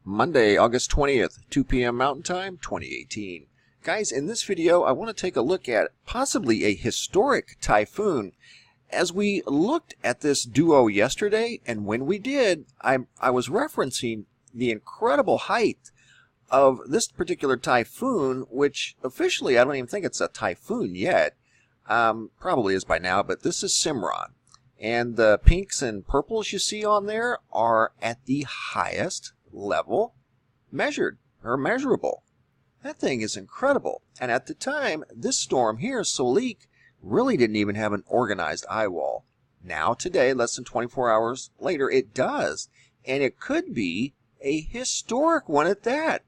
Monday, August 20th, 2 p.m. Mountain Time, 2018. Guys, in this video, I want to take a look at possibly a historic typhoon. As we looked at this duo yesterday, and when we did, I was referencing the incredible height of this particular typhoon, which officially I don't even think it's a typhoon yet. Probably is by now, but this is Cimarron. And the pinks and purples you see on there are at the highest level measured or measurable. That thing is incredible. And at the time, this storm here, Solik, really didn't even have an organized eye wall. Now, today, less than 24 hours later, it does. And it could be a historic one at that.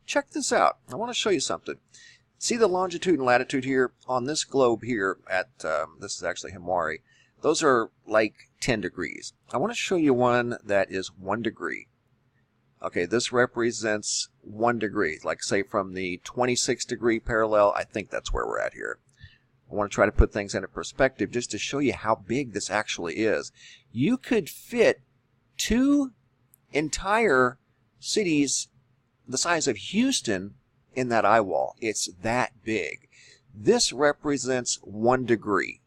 Check this out. I want to show you something. See the longitude and latitude here on this globe here at, this is actually Hawwaii. Those are like 10 degrees. I want to show you one that is 1 degree. Okay, this represents 1 degree, like say from the 26 degree parallel. I think that's where we're at here. I want to try to put things into perspective just to show you how big this actually is. You could fit 2 entire cities the size of Houston in that eye wall. It's that big. This represents 1 degree.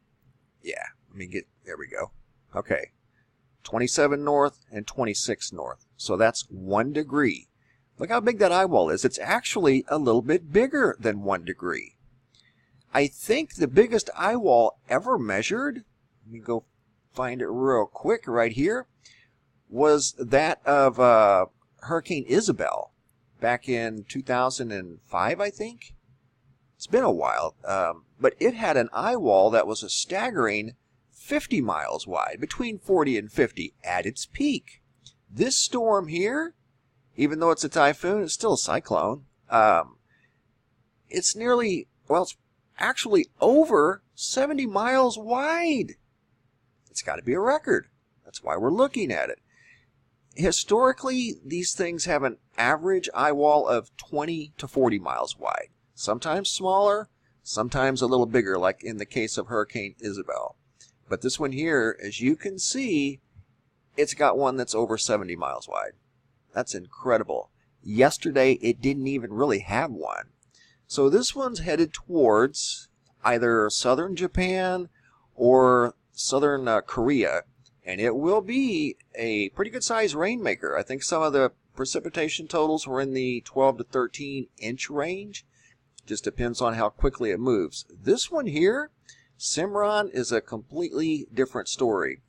Yeah, there we go. Okay. 27 north and 26 north. So that's 1 degree. Look how big that eye wall is. It's actually a little bit bigger than 1 degree. I think the biggest eye wall ever measured, let me go find it real quick right here, was that of Hurricane Isabel back in 2005, I think. It's been a while, but it had an eye wall that was a staggering 50 miles wide, between 40 and 50 at its peak. This storm here, even though it's a typhoon, it's still a cyclone. It's nearly, well, it's actually over 70 miles wide. It's got to be a record. That's why we're looking at it. Historically, these things have an average eye wall of 20 to 40 miles wide. Sometimes smaller, sometimes a little bigger, like in the case of Hurricane Isabel. But this one here, as you can see, it's got one that's over 70 miles wide. That's incredible. Yesterday, it didn't even really have one. So this one's headed towards either southern Japan or southern Korea. And it will be a pretty good size rainmaker. I think some of the precipitation totals were in the 12 to 13 inch range. Just depends on how quickly it moves. This one here, Cimarron, is a completely different story.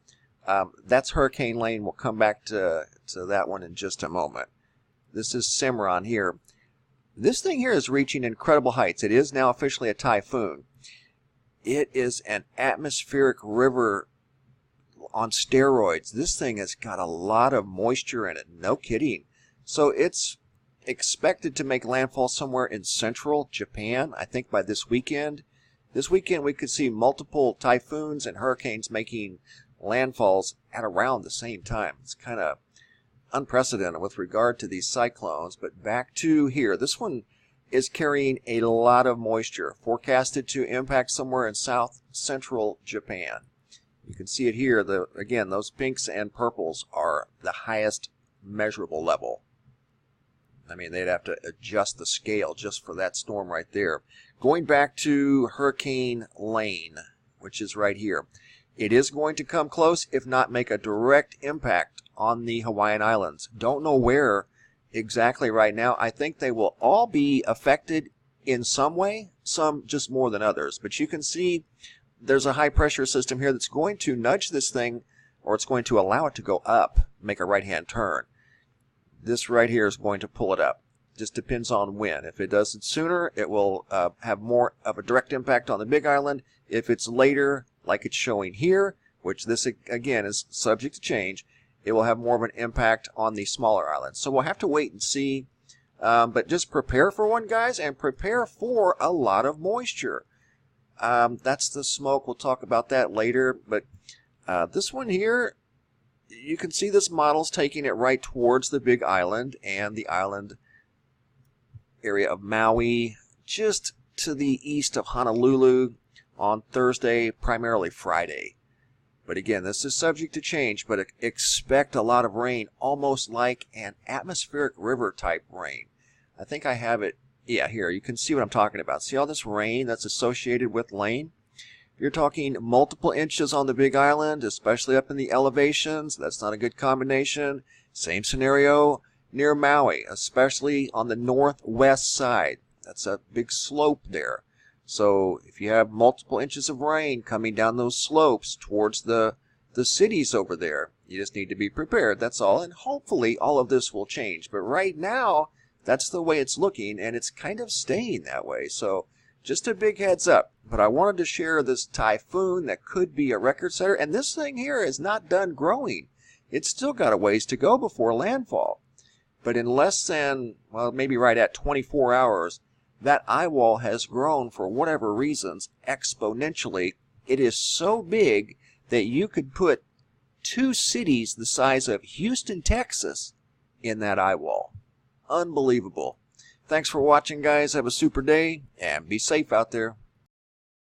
That's Hurricane Lane. We'll come back to that one in just a moment. This is Cimarron here. This thing here is reaching incredible heights. It is now officially a typhoon. It is an atmospheric river on steroids. This thing has got a lot of moisture in it. No kidding. So it's expected to make landfall somewhere in central Japan, I think by this weekend. This weekend we could see multiple typhoons and hurricanes making landfalls at around the same time. It's kind of unprecedented with regard to these cyclones. But back to here. This one is carrying a lot of moisture, forecasted to impact somewhere in south central Japan. You can see it here. Again, those pinks and purples are the highest measurable level. I mean, they'd have to adjust the scale just for that storm right there. Going back to Hurricane Lane, which is right here. It is going to come close, if not make a direct impact on the Hawaiian Islands. Don't know where exactly right now. I think they will all be affected in some way, some just more than others. But you can see there's a high pressure system here that's going to nudge this thing, or it's going to allow it to go up, make a right-hand turn. This right here is going to pull it up. Just depends on when. If it does it sooner, it will have more of a direct impact on the Big Island. If it's later, like it's showing here, which this again is subject to change, it will have more of an impact on the smaller islands. So we'll have to wait and see. But just prepare for one, guys, and prepare for a lot of moisture. That's the smoke. We'll talk about that later. But this one here, you can see this model's taking it right towards the Big Island and the island area of Maui, just to the east of Honolulu on Thursday, primarily Friday. But again, this is subject to change, but expect a lot of rain, almost like an atmospheric river type rain. I think I have it, yeah, here. You can see what I'm talking about. See all this rain that's associated with Lane? You're talking multiple inches on the Big Island, especially up in the elevations. That's not a good combination. Same scenario near Maui, especially on the northwest side. That's a big slope there. So if you have multiple inches of rain coming down those slopes towards the cities over there, you just need to be prepared. That's all. And hopefully all of this will change. But right now, that's the way it's looking, and it's kind of staying that way. So just a big heads up. But I wanted to share this typhoon that could be a record setter. And this thing here is not done growing. It's still got a ways to go before landfall. But in less than, well, maybe right at 24 hours, that eye wall has grown, for whatever reasons, exponentially. It is so big that you could put 2 cities the size of Houston, Texas in that eye wall. Unbelievable. Thanks for watching, guys. Have a super day, and be safe out there.